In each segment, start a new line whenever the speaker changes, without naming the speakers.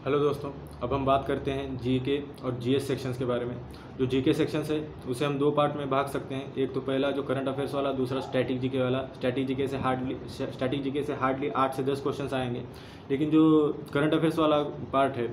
Hello दोस्तों, अब हम बात करते हैं जीके और जीएस सेक्शंस के बारे में। जो जीके सेक्शंस है उसे हम दो पार्ट में भाग सकते हैं। एक तो पहला जो करंट अफेयर्स वाला, दूसरा स्टैटिक जीके वाला। स्टैटिक जीके से हार्डली 8 से 10 क्वेश्चंस आएंगे, लेकिन जो करंट अफेयर्स वाला पार्ट है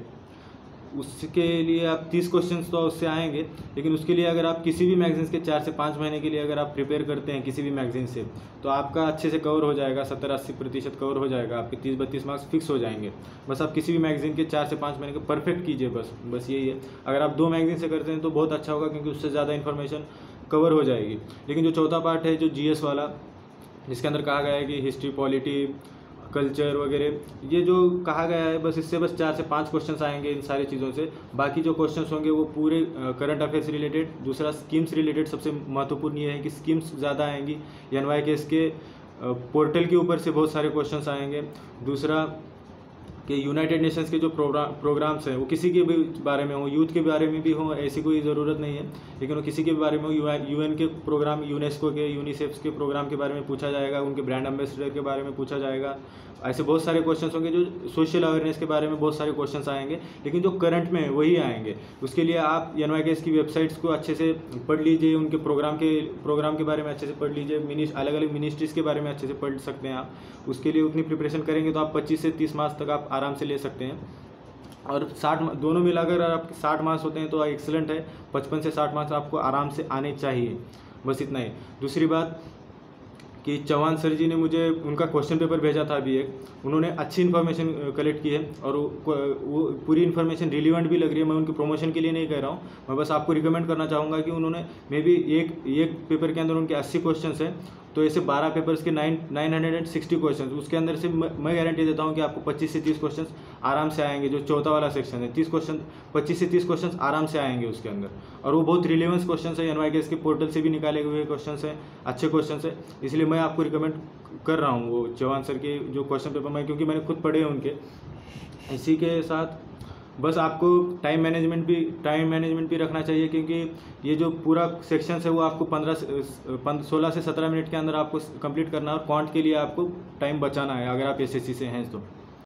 उसके लिए आप 30 क्वेश्चंस तो उससे आएंगे। लेकिन उसके लिए अगर आप किसी भी मैगजीन्स के 4 से 5 महीने के लिए अगर आप प्रिपेयर करते हैं किसी भी मैगजीन से, तो आपका अच्छे से कवर हो जाएगा। 70-80% कवर हो जाएगा, आपके 30-32 मार्क्स फिक्स हो जाएंगे। बस आप किसी भी मैगजीन के 4 से 5 महीने के परफेक्ट कीजिए, बस यही है। अगर आप 2 मैगजीन से करते हैं तो बहुत अच्छा होगा, क्योंकि उससे ज़्यादा इन्फॉर्मेशन कवर हो जाएगी। लेकिन जो चौथा पार्ट है, जो जीएस वाला, जिसके अंदर कहा गया है कि हिस्ट्री, पॉलिटी, कल्चर वगैरह, ये जो कहा गया है, बस इससे 4 से 5 क्वेश्चंस आएंगे इन सारी चीज़ों से। बाकी जो क्वेश्चंस होंगे वो पूरे करंट अफेयर्स रिलेटेड। दूसरा स्कीम्स रिलेटेड, सबसे महत्वपूर्ण ये है कि स्कीम्स ज़्यादा आएंगी। NYKS के पोर्टल के ऊपर से बहुत सारे क्वेश्चंस आएंगे। दूसरा कि यूनाइटेड नेशंस के जो प्रोग्राम्स हैं वो किसी के भी बारे में हो, यूथ के बारे में भी हो, ऐसी कोई ज़रूरत नहीं है, लेकिन वो किसी के भी बारे में हो। UN के प्रोग्राम, यूनेस्को के, यूनिसेफ के प्रोग्राम के बारे में पूछा जाएगा, उनके ब्रांड एम्बेसडर के बारे में पूछा जाएगा। ऐसे बहुत सारे क्वेश्चंस होंगे। जो सोशल अवेयरनेस के बारे में बहुत सारे क्वेश्चंस आएंगे, लेकिन जो करंट में है वही आएंगे। उसके लिए आप NYKS की वेबसाइट्स को अच्छे से पढ़ लीजिए, उनके प्रोग्राम के बारे में अच्छे से पढ़ लीजिए, अलग अलग मिनिस्ट्रीज़ के बारे में अच्छे से पढ़ सकते हैं आप। उसके लिए उतनी प्रिपरेशन करेंगे तो आप 25 से 30 मार्क्स तक आप आराम से ले सकते हैं। और 60 दोनों मिलाकर आपके 60 मार्क्स होते हैं तो एक्सेलेंट है। 55 से 60 मार्क्स आपको आराम से आने चाहिए, बस इतना ही। दूसरी बात कि चौहान सर जी ने मुझे उनका क्वेश्चन पेपर भेजा था अभी एक। उन्होंने अच्छी इन्फॉर्मेशन कलेक्ट की है और वो पूरी इन्फॉर्मेशन रिलीवेंट भी लग रही है। मैं उनके प्रमोशन के लिए नहीं कह रहा हूँ, मैं बस आपको रिकमेंड करना चाहूँगा कि उन्होंने मे बी एक पेपर के अंदर उनके 80 क्वेश्चन हैं, तो ऐसे 12 पेपर्स के 960 क्वेश्चन, उसके अंदर से मैं गारंटी देता हूँ कि आपको 25 से 30 क्वेश्चन आराम से आएंगे। जो चौथा वाला सेक्शन है, 25 से 30 क्वेश्चन आराम से आएंगे उसके अंदर, और वो बहुत रिलेवेंस क्वेश्चन है। NYKS के पोर्टल से भी निकाले हुए क्वेश्चन हैं, अच्छे क्वेश्चन है। इसलिए मैं आपको रिकमेंड कर रहा हूँ वो चौहान सर के जो क्वेश्चन पेपर, क्योंकि मैंने खुद पढ़े हैं उनके। इसी के साथ बस आपको टाइम मैनेजमेंट भी रखना चाहिए, क्योंकि ये जो पूरा सेक्शन है वो आपको 16 से 17 मिनट के अंदर आपको कंप्लीट करना है, और क्वांट के लिए आपको टाइम बचाना है अगर आप SSC से हैं तो।